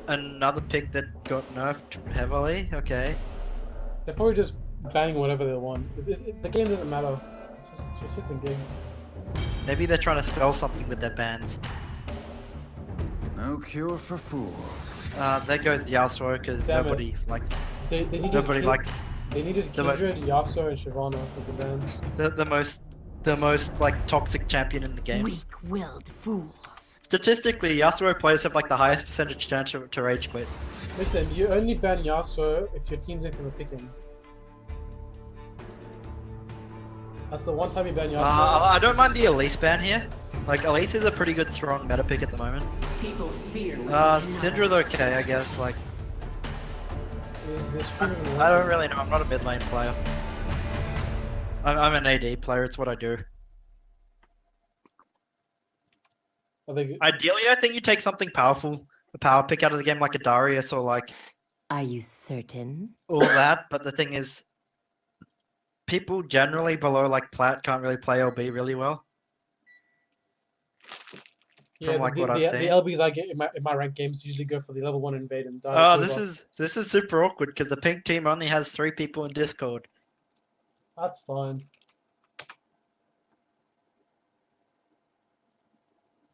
another pick that got nerfed heavily. Okay. They're probably just banning whatever they want. The game doesn't matter. It's just in gigs. Maybe they're trying to spell something with their bans. No cure for fools. There goes Yasuo because Damn it. nobody likes. They needed Nobody likes They needed the most Kindred, Yasuo, and Shyvana as the bans. the most like toxic champion in the game. Weak-willed fools. Statistically, Yasuo players have like the highest percentage chance to rage quit. Listen, you only ban Yasuo if your team's not gonna pick him. That's the one time you ban Yasuo. I don't mind the Elise ban here. Like Elise is a pretty good strong meta pick at the moment. People fear. Syndra's okay, I guess. Like Is this streaming I don't really know. I'm not a mid lane player. I'm an AD player. It's what I do. Ideally, I think you take something powerful, a power pick out of the game, like a Darius or like Are you certain? all that. But the thing is, people generally below like plat can't really play LB really well. Yeah, From like the, what I've the seen. LBs I get in my ranked games usually go for the level 1 invade and die. Oh, this is super awkward because the pink team only has 3 people in Discord. That's fine.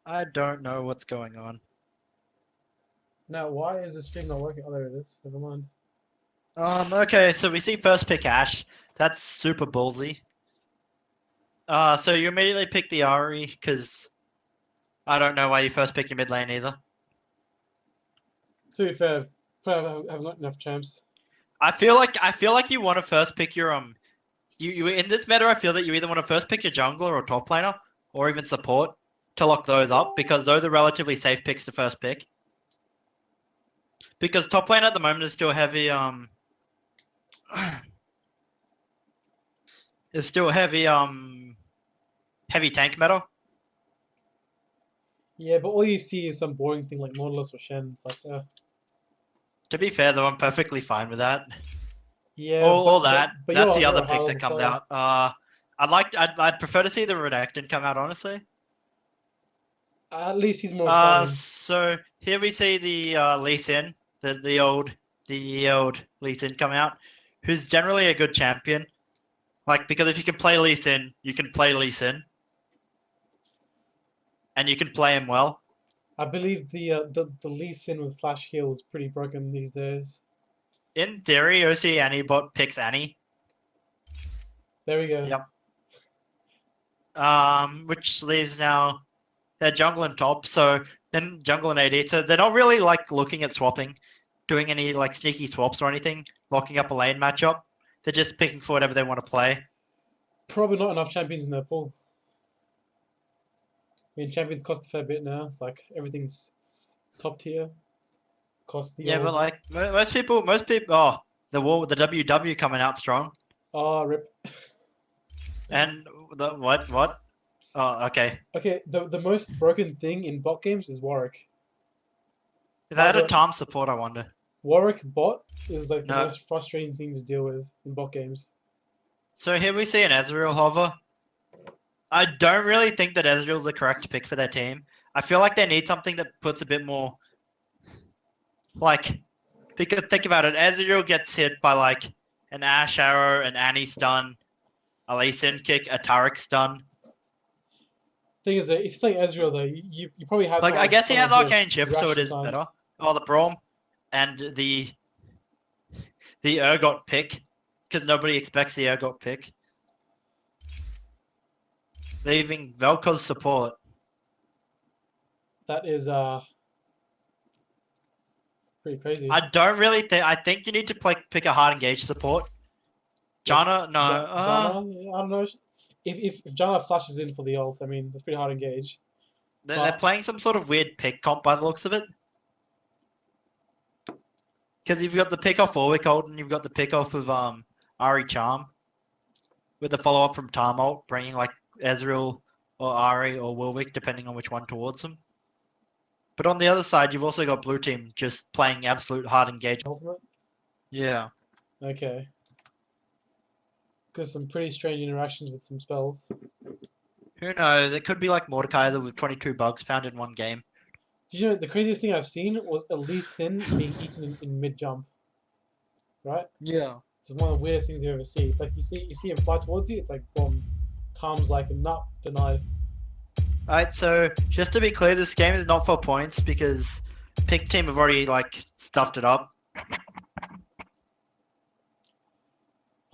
I don't know what's going on. Now, why is the stream not working? Oh, there it is. Never mind. Okay, so we see first pick Ashe. That's super ballsy. So you immediately pick the Ari because I don't know why you first pick your mid lane either. To be fair, I have not enough champs. I feel like you want to first pick your you in this meta. I feel that you either want to first pick your jungler or top laner or even support to lock those up because those are relatively safe picks to first pick. Because top lane at the moment is still heavy is still heavy heavy tank meta. Yeah, but all you see is some boring thing like Nautilus or Shen. It's like, To be fair though, I'm perfectly fine with that. yeah, All that. but That's the you're other a pick high that comes level out. I'd prefer to see the Redacted come out, honestly. At least he's more exciting. So here we see the Lee Sin, the old Lee Sin come out, who's generally a good champion. Like because if you can play Lee Sin, you can play Lee Sin, and you can play him well. I believe the Lee Sin with Flash Heal is pretty broken these days. In theory, OC Annie bot picks Annie. There we go. Yep. Which leaves now they're jungle and top, so then jungle and AD. So they're not really like looking at swapping, doing any like sneaky swaps or anything, locking up a lane matchup. They're just picking for whatever they want to play. Probably not enough champions in their pool. I mean, champions cost a fair bit now. It's like everything's top tier. Cost the Yeah, but like most people, oh, the WW coming out strong. Oh, rip. And the what? Oh, okay. Okay, the most broken thing in bot games is Warwick. If I had a Tom support, I wonder. Warwick bot is like the No. most frustrating thing to deal with in bot games. So here we see an Ezreal hover. I don't really think that Ezreal's the correct pick for their team. I feel like they need something that puts a bit more, like, because think about it, Ezreal gets hit by like an Ashe arrow, an Annie stun, a Lee Sin kick, a Taric stun. Thing is that if you play Ezreal though, you probably have Like I guess he has someone Arcane Shift, so it reaction is times. better. Oh, the Braum and the Urgot pick, because nobody expects the Urgot pick. Leaving Velkoz's support. That is pretty crazy. I don't really think. I think you need to pick a hard engage support. Janna, no. Janna, I don't know. If Janna flashes in for the ult, I mean that's pretty hard to engage. They're playing some sort of weird pick comp by the looks of it. Because you've got the pick off Warwick ult and you've got the pick off of Ari Charm. With the follow up from Tarmolt, bringing like Ezreal or Ari or Warwick, depending on which one towards them. But on the other side, you've also got blue team just playing absolute hard engage. Ultimate? Yeah. Okay. Because some pretty strange interactions with some spells. Who knows? It could be like Mordekaiser with 22 bugs found in one game. Did you know the craziest thing I've seen was Elise Sin being eaten in mid jump, right? Yeah. It's one of the weirdest things you ever see. It's like you see him fly towards you. It's like boom, Tom's like not denied. Alright, so just to be clear, this game is not for points because Pink Team have already like stuffed it up.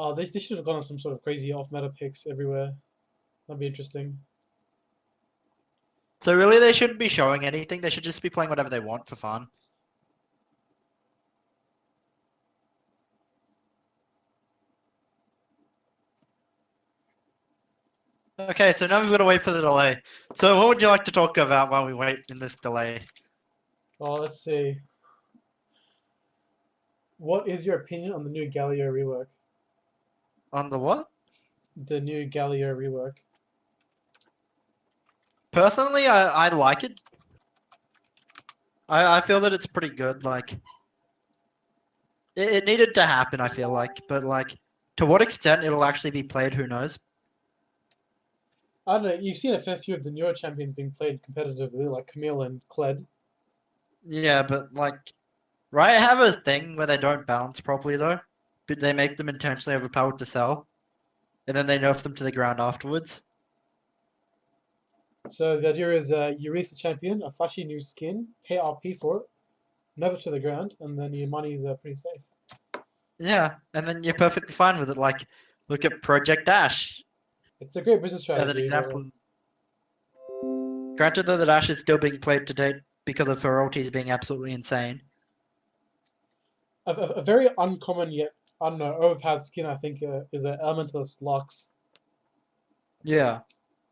Oh, they should have gone on some sort of crazy off meta picks everywhere. That'd be interesting. So really, they shouldn't be showing anything. They should just be playing whatever they want for fun. Okay, so now we've got to wait for the delay. So what would you like to talk about while we wait in this delay? Oh, let's see. What is your opinion on the new Galio rework? On the what? The new Galio rework. Personally, I like it. I feel that it's pretty good. Like, it needed to happen, I feel like. But, like, to what extent it'll actually be played, who knows? I don't know. You've seen a fair few of the newer champions being played competitively, like Camille and Kled. Yeah, but, like, Riot have a thing where they don't balance properly, though. But they make them intentionally overpowered to sell. And then they nerf them to the ground afterwards. So the idea is you raise the champion, a flashy new skin, pay RP for it, never to the ground, and then your money is pretty safe. Yeah, and then you're perfectly fine with it. Like, look at Project Dash It's a great business as an strategy. example. Granted, though, the Dash is still being played to date because of her royalties being absolutely insane. A very uncommon yet, I don't know, overpowered skin, I think, is an Elementalist Lux. Yeah,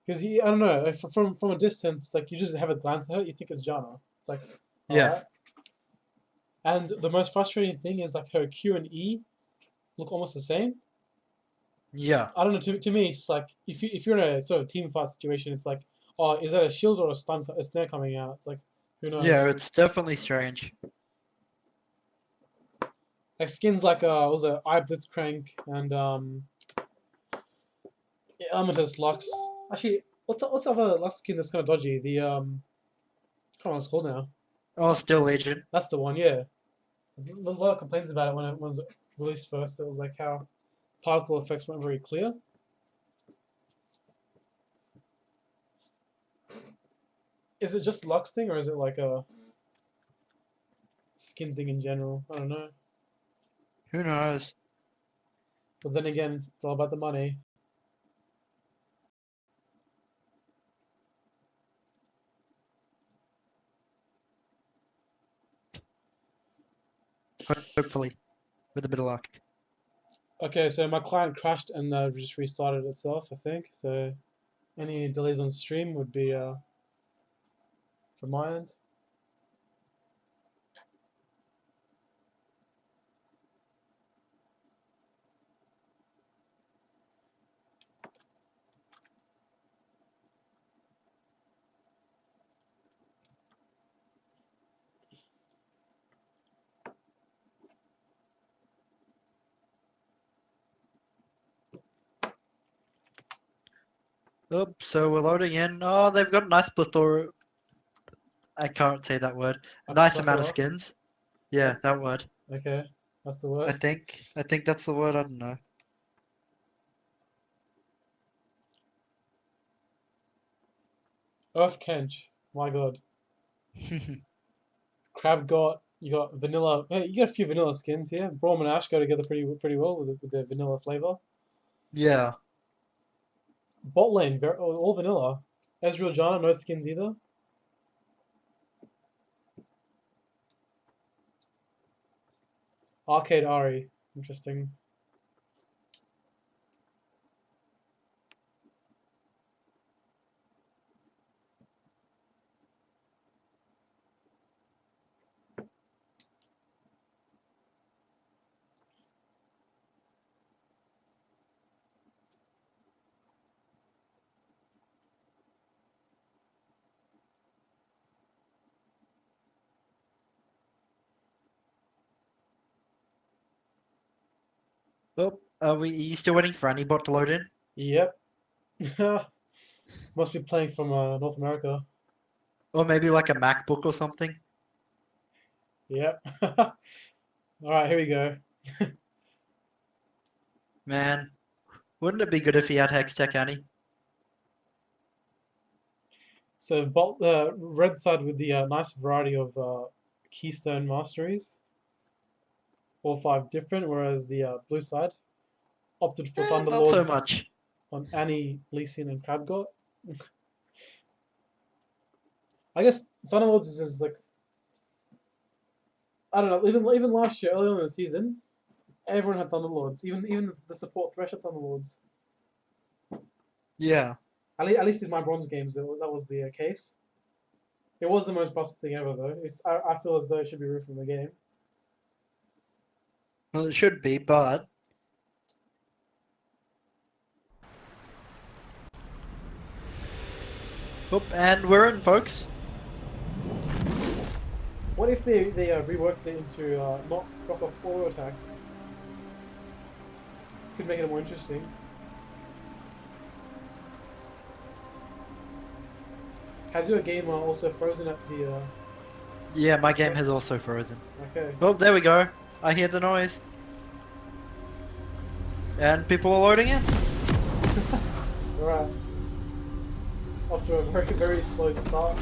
Because I don't know, from a distance, like you just have a glance at her, you think it's Janna. It's like, yeah, alright. And the most frustrating thing is like her Q and E look almost the same. yeah, I don't know. To me, it's just like if you're in a sort of team fight situation, it's like, oh, is that a shield or a snare coming out? It's like, who knows? yeah. It's definitely strange. Like skins like what was it I Blitzcrank and yeah, Elementus Lux. Actually, what's the other Lux skin that's kind of dodgy? The I can't remember what it's called now. Oh, still Legion. That's the one. Yeah, a lot of complaints about it when it was released first. It was like how particle effects weren't very clear. Is it just Lux thing or is it like a skin thing in general? I don't know. Who knows? But then again, it's all about the money. Hopefully, with a bit of luck. Okay, so my client crashed and just restarted itself, I think. So any delays on stream would be from my end. Oh, so we're loading in. Oh, they've got a nice plethora. I can't say that word. A nice amount of Plethora? skins. Yeah, that word. Okay, that's the I word. think. I think that's the word. I don't know. Earth Kench. My god. Crab got you got vanilla. Hey, you got a few vanilla skins here. Braum and Ash go together pretty well with their vanilla flavor. Yeah. Bot lane, all vanilla. Ezreal Janna, no skins either. Arcade Ari, interesting. Oh, are you still waiting for any bot to load in? Yep. Must be playing from North America. Or maybe like a MacBook or something. Yep. Alright, here we go. Man, wouldn't it be good if he had Hextech Annie? So the red side with the nice variety of keystone masteries, all 5 different, whereas the blue side opted for Not so Thunderlords much. on Annie, Lee Sin, and Crabgot. I guess Thunderlords is just like, I don't know. Even last year, early on in the season, everyone had Thunderlords. Even the support Thresh had Thunderlords. Yeah. At least in my bronze games, that was the case. It was the most busted thing ever, though. I feel as though it should be removed from the game. Well, it should be, but oop, and we're in, folks. What if they reworked it into not drop off auto attacks? Could make it more interesting. Has your game also frozen at the? Yeah, my game has also frozen. Okay. Oh, there we go. I hear the noise. And people are loading in. Alright. After a very slow start.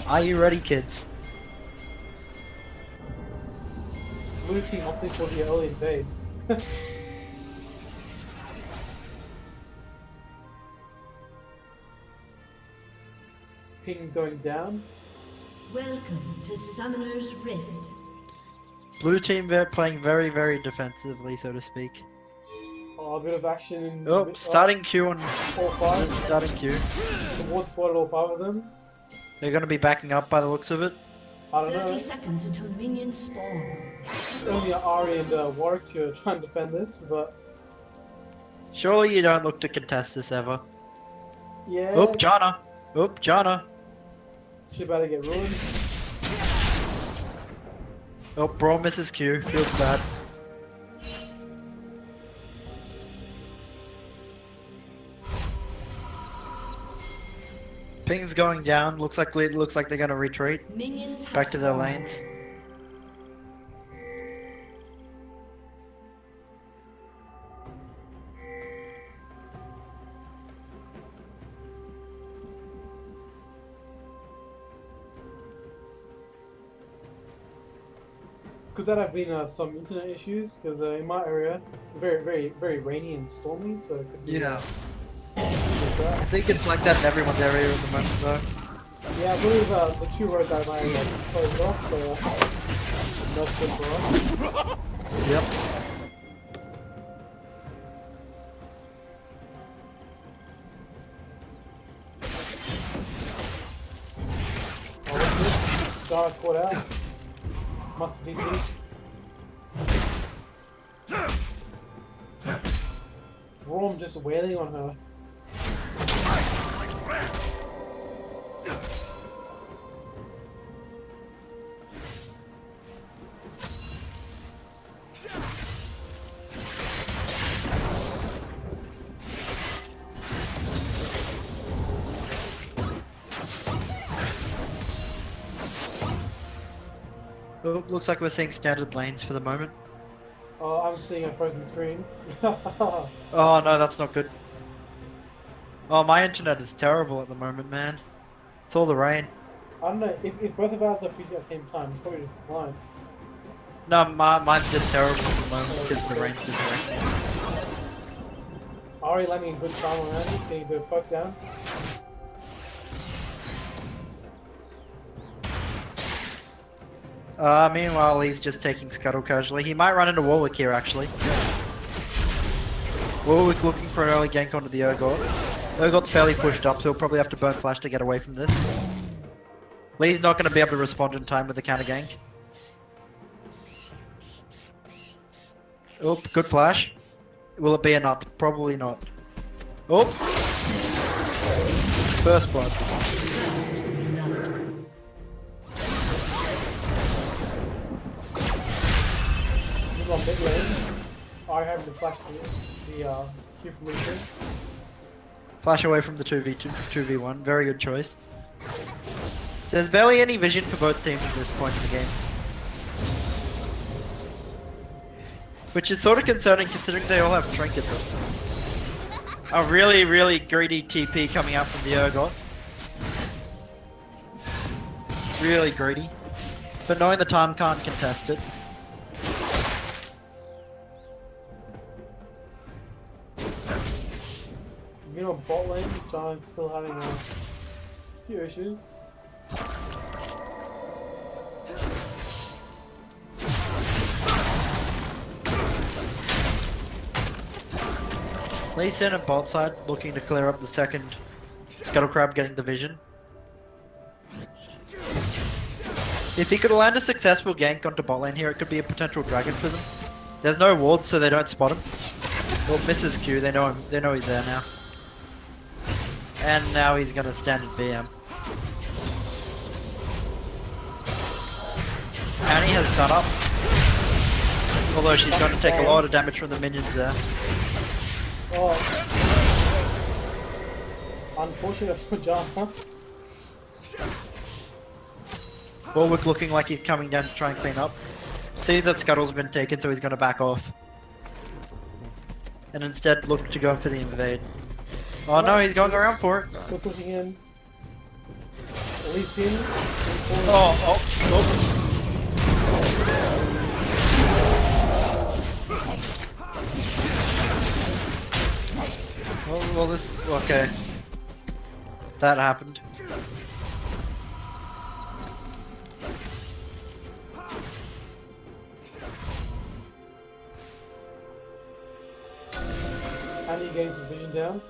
Are you ready, kids? Blue team opting for the early invade. Ping's going down. Welcome to Summoner's Rift. Blue team playing very, very defensively, so to speak. Oh, a bit of action in. Oh, starting queue on all 5. starting queue. The ward spotted all 5 of them. They're going to be backing up by the looks of it. I don't 30 know. seconds until minions spawn. Only Ari and Warwick to try and defend this, but Surely you don't look to contest this ever. yeah. Oh, Jana. Oh, Jana. She about to get ruined. Oh, Brawl misses Q. Feels bad. Ping's going down. Looks like they're gonna retreat Minions have back to their spawned. lanes. Could that have been some internet issues? Because in my area, it's very rainy and stormy, so it could be. Yeah, Just I that. think it's like that in everyone's area at the moment, though. Yeah, I believe the 2 roads out of my area are closed off, so that's good for us. Yep. Oh, what's this? Dara caught out. Must have DC. Braum just wailing on her. Oh, looks like we're seeing standard lanes for the moment. Oh, I'm seeing a frozen screen. Oh no, that's not good. Oh, my internet is terrible at the moment, man. It's all the rain. I don't know, if both of ours are freezing at the same time, it's probably just the line. No, mine's just terrible at the moment because the rain's just raining. Ari landing a good charm on Andy, getting a bit of poke down. Meanwhile, he's just taking Scuttle casually. He might run into Warwick here, actually. Warwick looking for an early gank onto the Urgot. Urgot's fairly pushed up, so he'll probably have to burn Flash to get away from this. Lee's not going to be able to respond in time with the counter gank. Oh, good Flash. Will it be a nut? Probably not. Oh! First blood. On mid lane, I have to flash the Q from Lee Sin. Flash away from the 2v2, 2v1. Very good choice. There's barely any vision for both teams at this point in the game. Which is sort of concerning considering they all have trinkets. A really, really greedy TP coming out from the Urgot. Really greedy. But knowing the time can't contest it. You know, bot lane, John's still having a few issues. Lee Sin at bot side looking to clear up the second Scuttle Crab getting the vision. If he could land a successful gank onto bot lane here, it could be a potential dragon for them. There's no wards, so they don't spot him. Well, misses Q, they know him. They know he's there now. And now he's gonna stand in BM. Annie has stun up. Although she's going to take a lot of damage from the minions there. Oh. Unfortunate for John. Warwick looking like he's coming down to try and clean up. See that Scuttle's been taken, so he's going to back off. And instead look to go for the invade. Oh no, he's going around for it. Still pushing in. Lee Sin. Oh. Well, this... okay. That happened. And he gains the vision down.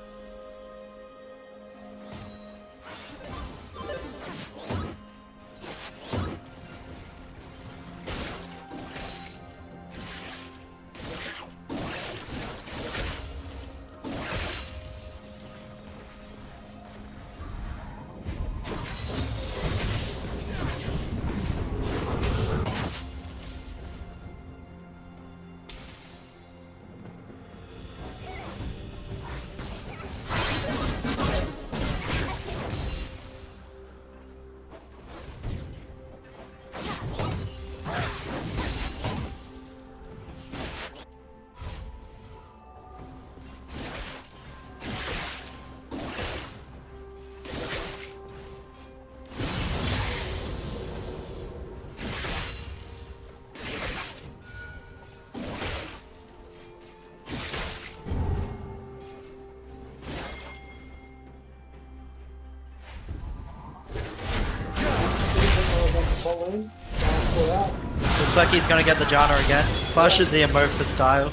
Looks like he's gonna get the Janna again. Flashes the emo for style.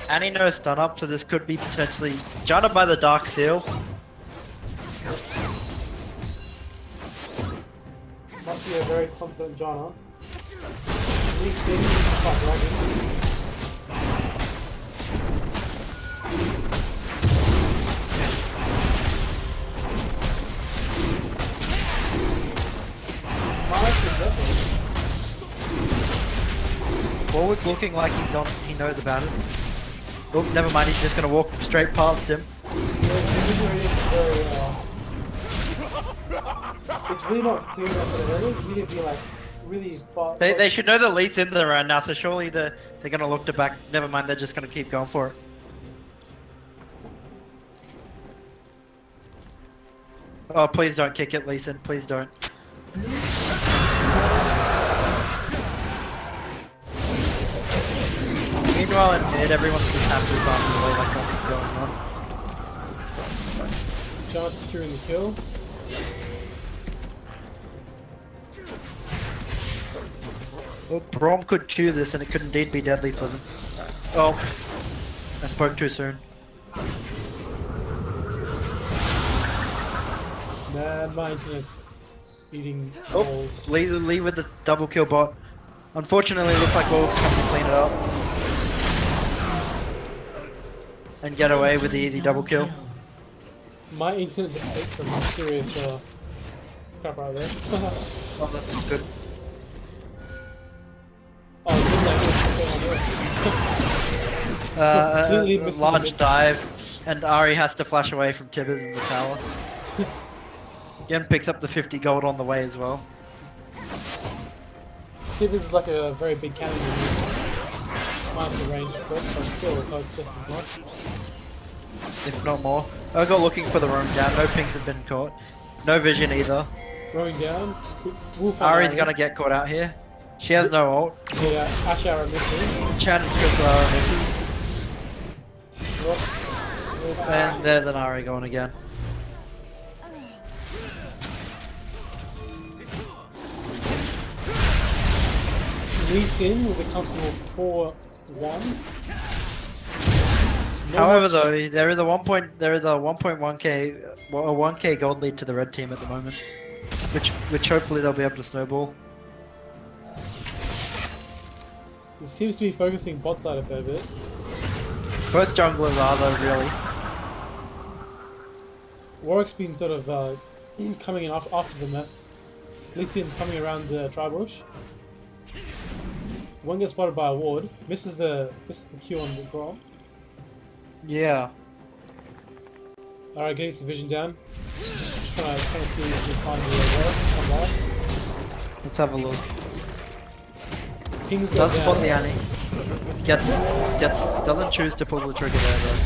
And he knows stun up, so this could be potentially Janna by the Dark Seal. Must be a very confident Janna. Lee Sin, quite dragon. Warwick looking like he knows about it. Oh, never mind, he's just gonna walk straight past him. It's really not clear necessarily. We need to be like really far. They should know the lead's in there right now, so surely they're gonna look to back. Never mind, they're just gonna keep going for it. Oh, please don't kick it, Lee Sin, please don't. Meanwhile in mid, everyone's just happily farming away like nothing's going on. Janna securing the kill. Oh, Brom could Q this and it could indeed be deadly for them. Oh, I spoke too soon. Man, my internet's eating Oh, balls. Lee with the double kill bot. Unfortunately, it looks like Warwick's coming to clean it up. And get away with the easy double kill. My internet just takes some serious crap right there. Oh, that's not good. Oh, good luck. Completely A missing the large mid. dive, and Ari has to flash away from Tibbers in the tower. Again, picks up the 50 gold on the way as well. Tibbers is like a very big cannon. Minus the range, but still it hurts just as much. If not more. Urgot looking for the roam down, no pings have been caught. No vision either. Going down. We'll find Ari's Ari. gonna get caught out here. She has no ult. Yeah, Ash Arrow misses. Chan Crystal misses. Ross. And there's an Ari going again. Lee Sin with a comfortable 4-1. However, though, there is a 1.1k, well, a 1k gold lead to the red team at the moment, which hopefully they'll be able to snowball. It seems to be focusing bot side a fair bit. Both junglers are though, really. Warwick's been sort of coming in after the mess. Lee Sin coming around the tri-bush. One gets spotted by a ward. Misses the Q on the Grom. Yeah. Alright, getting some vision down. Just trying to see if we can find the Warwick online. Let's have a look. Pings go Does down. spot the Annie. Doesn't choose to pull the trigger there though.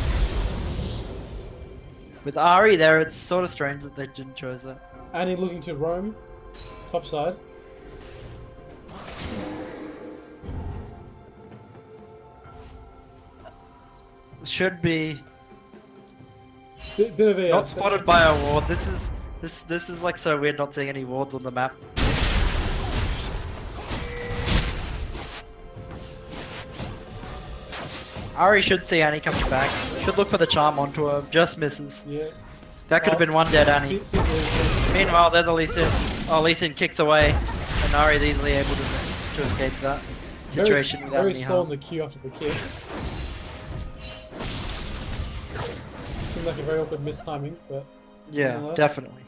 With Ari there, it's sort of strange that they didn't choose it. Annie looking to roam. Top side. Should be Bit of a not spotted by a ward. This is like so weird not seeing any wards on the map. Ari should see Annie coming back. Should look for the charm onto her. Just misses. Yeah. That could have been one dead Annie. See Lee Sin. Meanwhile, there's a Lee Sin. Oh, Lee Sin kicks away, and Ari's easily able to escape that situation without very any slow on harm. the Q after the kick. Seemed like a very awkward mistiming, but Yeah, nonetheless. definitely.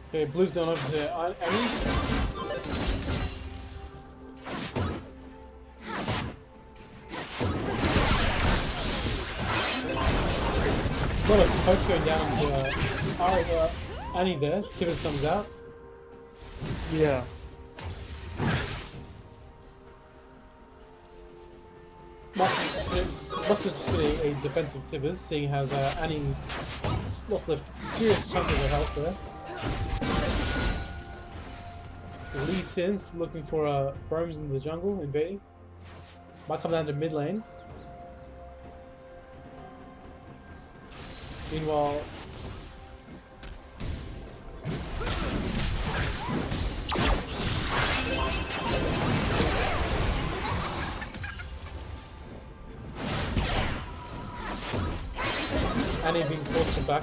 Okay, Blue's down over to Annie. Got a poke going down to Annie there. Kivers comes out. Yeah. Must have just been a defensive Tibbers, seeing as Annie lost a serious chunk of her health there. Lee Sin's looking for roams in the jungle, invading. Might come down to mid lane. Meanwhile, Annie being forced to back.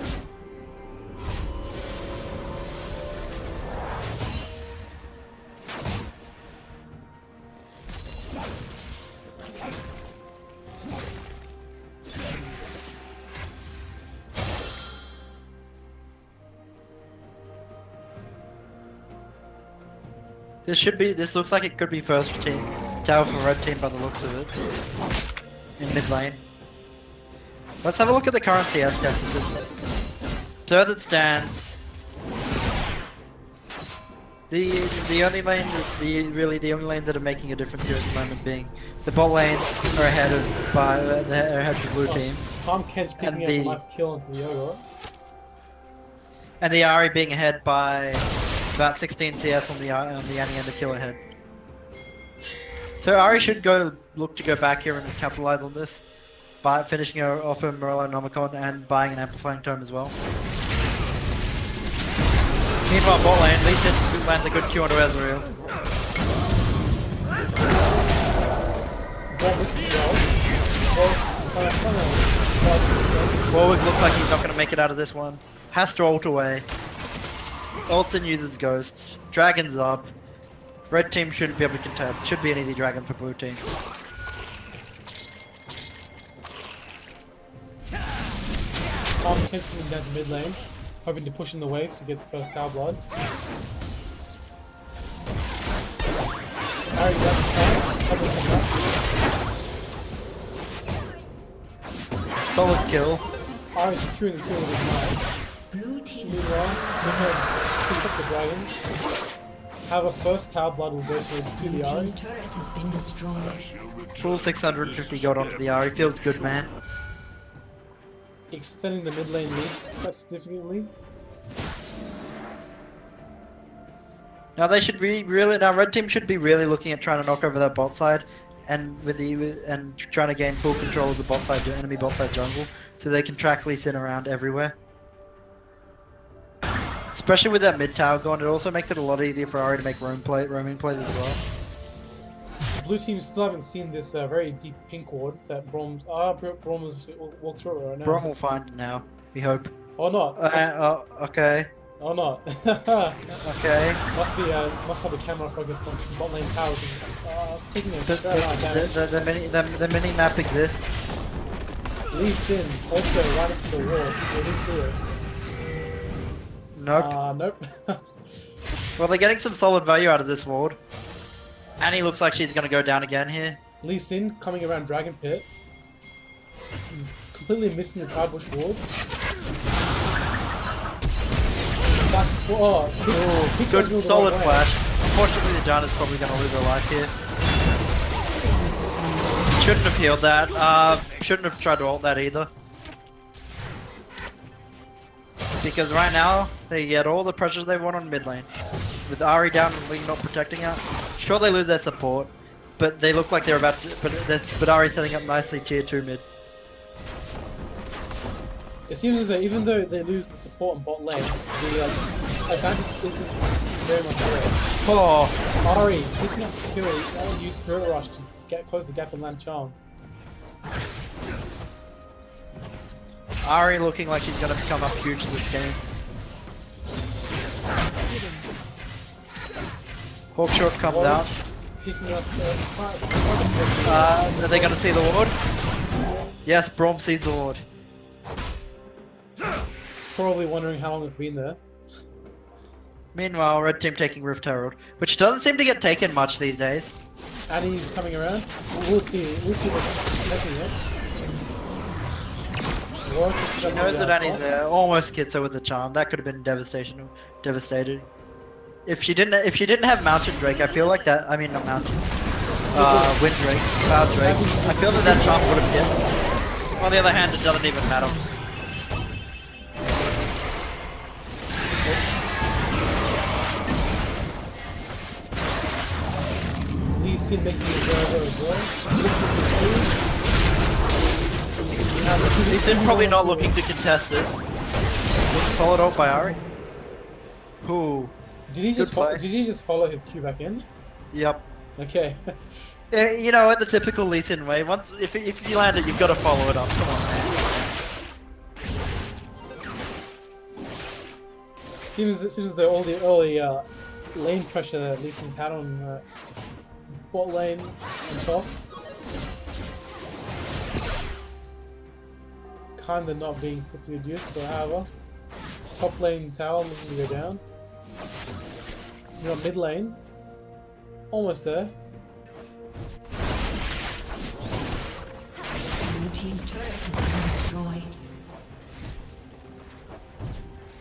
This looks like it could be first team tower for red team by the looks of it. In mid lane. Let's have a look at the current CS deficit. So as it stands, the only lane, the only lane that are making a difference here at the moment being the bot lane are ahead of the blue team, Palm Kent's picking And up a the- nice kill onto the Ogre. and the Ari being ahead by about 16 CS on the Annie and the kill ahead. So Ari should look to go back here and capitalize on this by finishing her off her Morello Nomicon and buying an amplifying tome as well. Meanwhile, bot lane, Lee Sin lands a good Q onto Ezreal. Ball misses well. Warwick looks like he's not going to make it out of this one. Has to ult away. Ults and uses Ghost. Dragon's up. Red team shouldn't be able to contest. Should be an easy dragon for blue team. Tom Kensington down to mid lane, hoping to push in the wave to get the first tower blood. Harry down the tank, covering the back. Solid kill. Harry securing the kill with his knife. Blue team is Meanwhile, Mika picks up the dragon. Have a first tower blood will go to the Ari. team's turret has been destroyed. Full 650 gold onto the Ari. Feels good, man. Extending the mid lane lead quite significantly. Now they should be really. Now red team should be really looking at trying to knock over that bot side, and and trying to gain full control of the bot side, enemy bot side jungle, so they can track Lee Sin around everywhere. Especially with that mid tower gone, it also makes it a lot easier for Ari to make roaming plays as well. Blue team still haven't seen this very deep pink ward that Brom's walked through it right now. Brom will find it now. We hope. Or not. Okay. Or not. Okay. Must have a camera focused on bot lane tower because it's taking a So straight out damage. the mini map exists. Lee Sin also right into the wall. Did you see it? Nope. Nope. Well, they're getting some solid value out of this ward. Annie looks like she's gonna go down again here. Lee Sin coming around Dragon Pit. Completely missing the Tribush ward. Flashes for Good, solid flash. Unfortunately, the Janna's probably gonna lose her life here. Shouldn't have healed that. Shouldn't have tried to ult that either. Because right now, they get all the pressures they want on mid lane. With Ari down and Lee not protecting her. Sure, they lose their support, but they look like they're about to. But Ari's setting up nicely tier 2 mid. It seems as though even though they lose the support on bot lane, the advantage isn't very much there. Oh, Ari picking up the kill, that'll use Spirit Rush to close the gap and land Charm. Ari looking like she's gonna come up huge this game. Hawkshot comes out. Picking up Are they gonna see the ward? Yes, Brom sees the ward. probably wondering how long it's been there. Meanwhile, red team taking Rift Herald, which doesn't seem to get taken much these days. Annie's coming around. We'll see. We'll see what's taking it. She knows that Annie's there. Almost gets her with the charm. That could have been devastated. If she didn't have Mountain Drake, I feel like that. I mean, not Mountain. Wind Drake, Cloud Drake. I feel that charm would have hit. On the other hand, it doesn't even matter. Lee Sin making it over as well. This is the He's in probably not looking to contest this. Solid ult by Ari. Ooh. Did he just play. did he just follow his Q back in? Yep. Okay. You know, in the typical Lee Sin way, once if you land it, you've got to follow it up. Come on, man. Seems as though all the early lane pressure that Lee Sin's had on bot lane and top kinda not being put to good use, but however, top lane tower looking to go down. You got mid lane, almost there. Blue team's turret has been destroyed.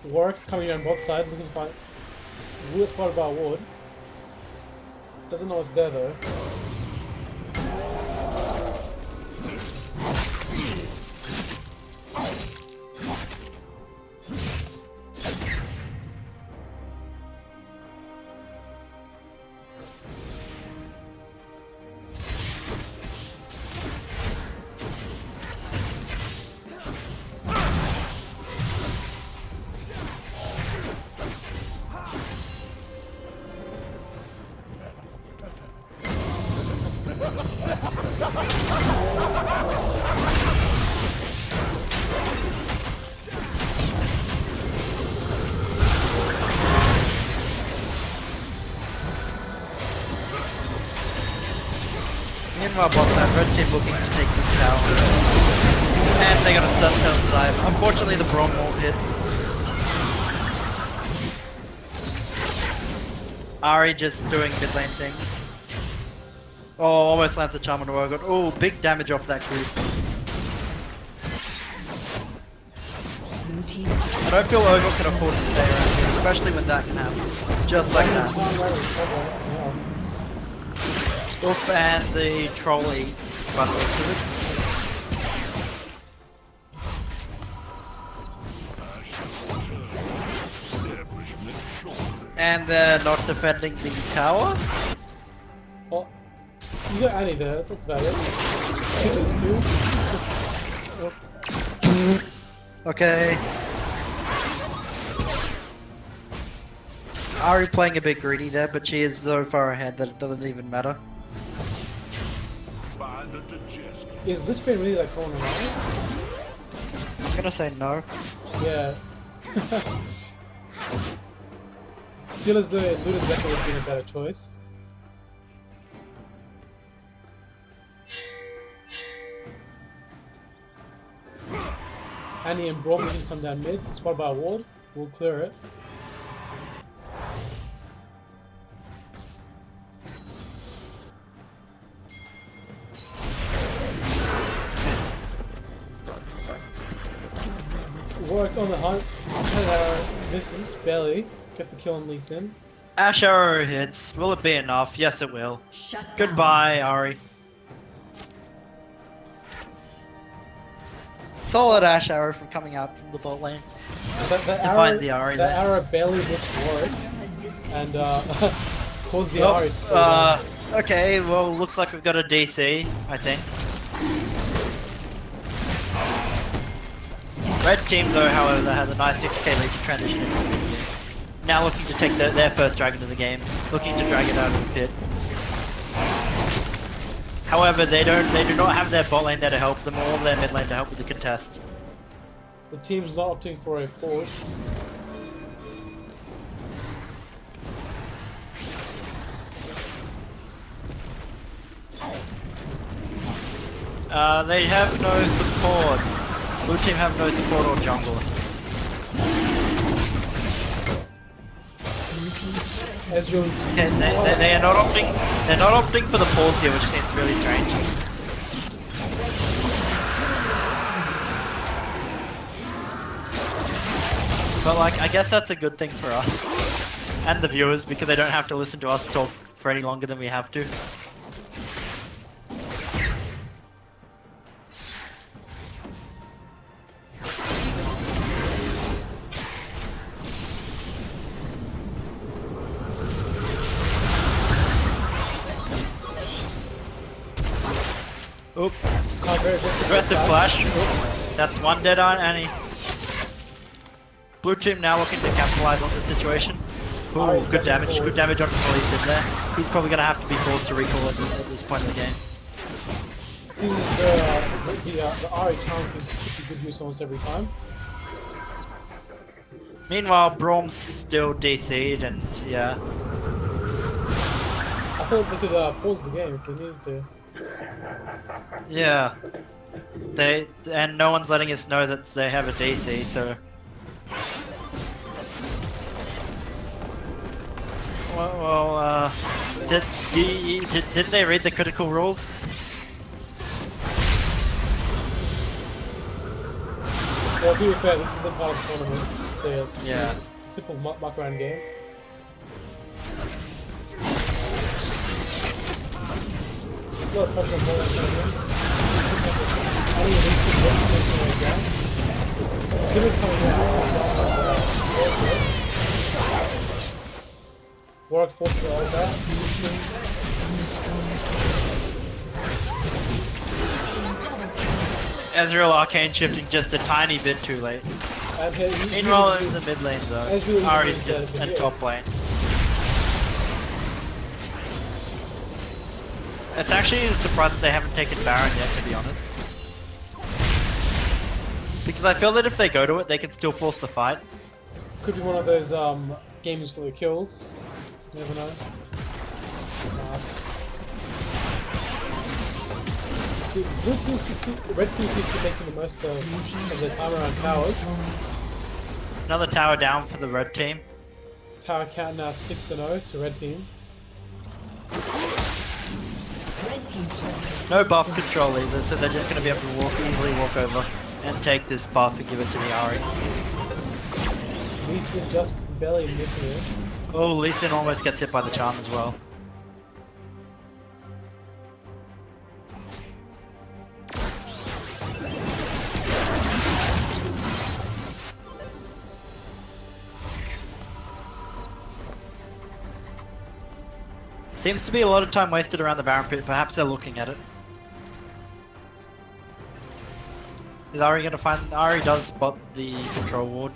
Warwick coming down bot side, looking to find weird spotted by a ward. Doesn't know what's there though. Meanwhile, bot side, red team looking to take this tower. And they got a stun tail dive. Unfortunately, the Braum wall hits. Ari just doing mid lane things. Oh, almost lands the charm on the Wargod. Oh, big damage off that creep. Blue team I don't feel Urgot can afford to stay around here, especially when that can happen. Just like that. Oof, and the trolley busted. And they're not defending the tower. Oh, you got Annie there. That's about it. Two is two. Okay. Ari playing a bit greedy there, but she is so far ahead that it doesn't even matter. Is Lich Bane really that corner right? I'm gonna say no. Yeah. I feel as though Luden's definitely would have been a better choice. Annie and Braum can come down mid, spotted by a ward. We'll clear it. Work on the hunt. Misses, barely. Gets the kill on Lee Sin. Ash arrow hits. Will it be enough? Yes, it will. shut down. Goodbye, Ari. Solid Ash arrow from coming out from the bot lane. That Find the Ari that there. arrow barely missed Warwick and caused the Oh, Ari to fall down. okay, well, looks like we've got a DC, I think. Red team, though, however, has a nice 6k lead to transition into the mid game. Now looking to take their first dragon of the game, looking to drag it out of the pit. However, they do not have their bot lane there to help them, or their mid lane to help with the contest. The team's not opting for a forward. They have no support. Blue team have no support or jungle. Ezreal's Okay, they are not opting. They're not opting for the pause here, which seems really strange. But like, I guess that's a good thing for us and the viewers because they don't have to listen to us talk for any longer than we have to. Oop. Aggressive flash. Oop. That's one dead on Annie. Blue team now looking to capitalize on the situation. Ooh, good damage on Police in there. He's probably going to have to be forced to recall at this point in the game. seems as the Ari count can pretty good use almost every time. Meanwhile, Braum's still DC'd and yeah. I thought they could pause the game if they needed to. Yeah. And no one's letting us know that they have a DC, so. Well, didn't they read the critical rules? Well, to be fair, this isn't part of the tournament. It's a Yeah. simple muck around game. A lot of pressure on Poland coming in. I don't even think it's way down. Timid coming in. Warwick forced to all that. Ezreal Arcane shifting just a tiny bit too late. Meanwhile, in the mid lane though, Ari's just in top lane. It's actually a surprise that they haven't taken Baron yet, to be honest. Because I feel that if they go to it, they can still force the fight. Could be one of those games for the kills. You never know. See, blue team red team seems to be making the most of the time around towers. Another tower down for the red team. Tower count now 6-0 to red team. Red team's turret has been No buff destroyed. control either, so they're just going to be able to easily walk over and take this buff and give it to the Ari. Lee Sin just barely missing it. Oh, Lee Sin almost gets hit by the charm as well. Seems to be a lot of time wasted around the Baron Pit. Perhaps they're looking at it. Is Ari gonna find? Ari does spot the control ward.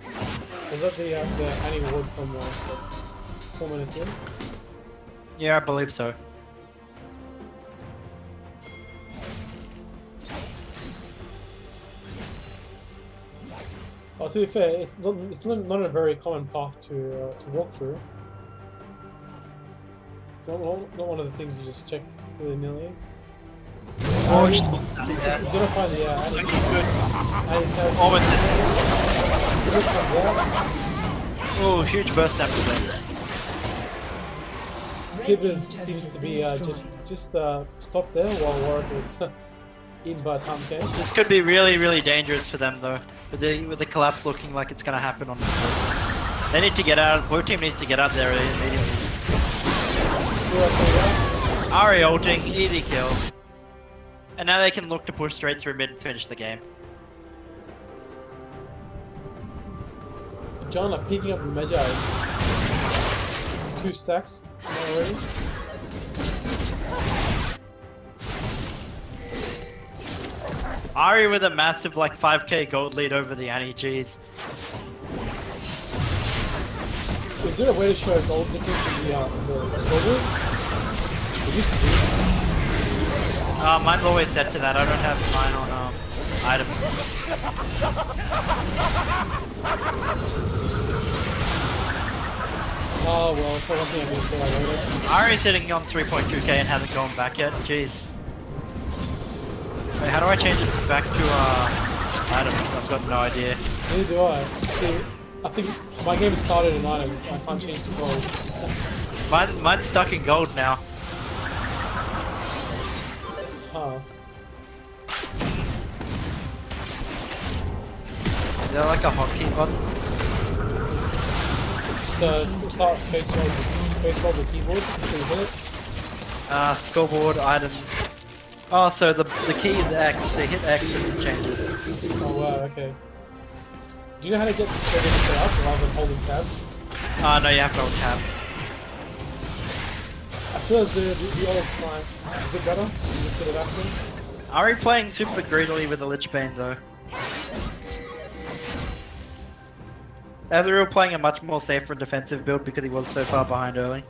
Was that the Annie Ward from 4 minutes in? Yeah, I believe so. Oh, to be fair, it's not a very common path to walk through. It's not one of the things you just check willy-nilly. Oh, just He's gonna find the Annie. Annie's house. almost hit. Good one there. Oh, huge burst damage there. Red Tibbers team's turret seems has to been be destroyed. just stopped there while Warwick was in by the time it came. This could be really, really dangerous for them though. With the collapse looking like it's gonna happen on the field. They need to get out. Blue team needs to get out there immediately. Ari ulting, easy kill. And now they can look to push straight through mid and finish the game. John are picking up the Magi's. 2 stacks already. Ari with a massive like 5k gold lead over the Annie. Jeez. Is there a way to show gold difference in the scoreboard? It used to be. Mine's always set to that. I don't have mine on items. Oh well, for one thing I missed that I wrote it. Ari's sitting on 3.2k and hasn't gone back yet. Jeez. Wait, how do I change it back to items? I've got no idea. Neither do I. See, I think my game started in items. I can't change to gold. Mine's stuck in gold now. Huh. Is there like a hotkey button? Just start face roll the keyboard until you hit it. Scoreboard, items. Oh, so the key is X. So hit X and it changes. Oh wow, okay. Do you know how to get the set up rather than holding tab? No, you have to hold tab. I feel as the old time is a bit better in this sort of aspect. Ari playing super greedily with the Lich Bane though. Azrael playing a much more safer and defensive build because he was so far behind early.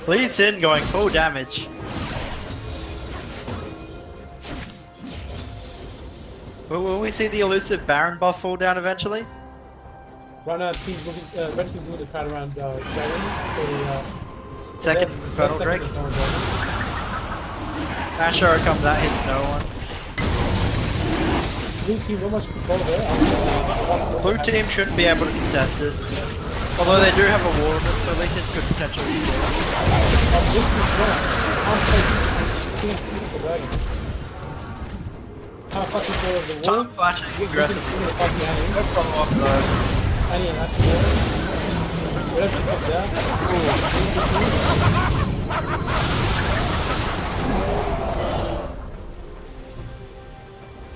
Lee Sin going full damage. Will we see the elusive Baron buff fall down eventually? Right now, team's looking, red team's looking to crowd around Dragon for the Second their Infernal second Drake. Infernal Dragon. Ashura comes out, hits no one. Blue team, not much control there. Blue team shouldn't be able to contest this. Although they do have a ward, so at least it could potentially be there. This is wrong. Can't play the dragon. Can't fuck control of the wall. Time flashing aggressively. We're gonna fight the Annie. No follow up though. Annie and Ashley there. Red team comes out.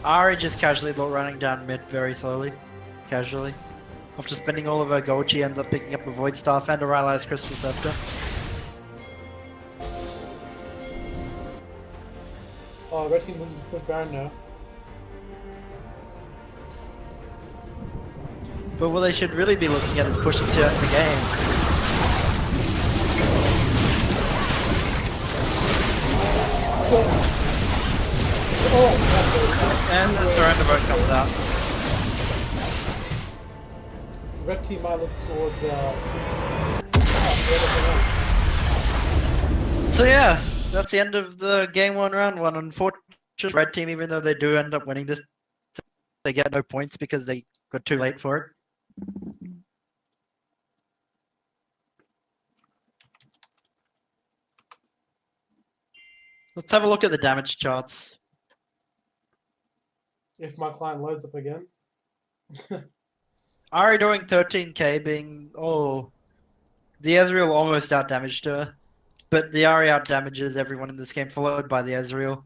Ari just casually running down mid very slowly. Casually. After spending all of her gold, she ends up picking up a Void Staff and a Rylai's Crystal Scepter. Oh, red team looking to push Baron now. But what they should really be looking at is pushing to the game. And the surrender vote comes out. Red team might look towards So yeah, that's the end of the game one, round one. Unfortunately, red team, even though they do end up winning this, they get no points because they got too late for it. Let's have a look at the damage charts. If my client loads up again. Ari doing 13k, being the Ezreal almost out damaged her, but the Ari out damages everyone in this game, followed by the Ezreal.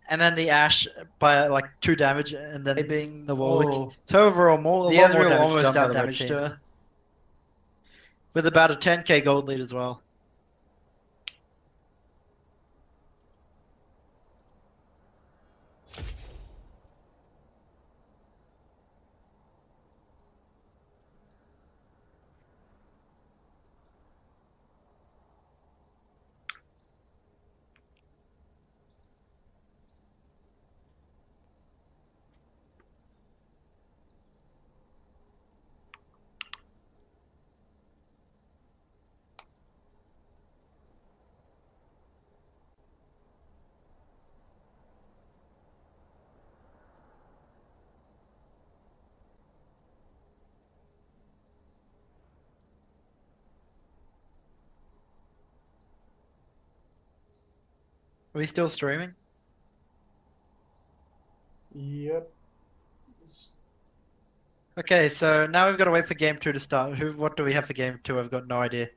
And then the Ashe by like 2 damage, and then they being the Warwick. So overall, a lot more damage almost done by the red team. With about a 10k gold lead as well. Are we still streaming? Yep. Okay, so now we've got to wait for game 2 to start. What do we have for game 2? I've got no idea.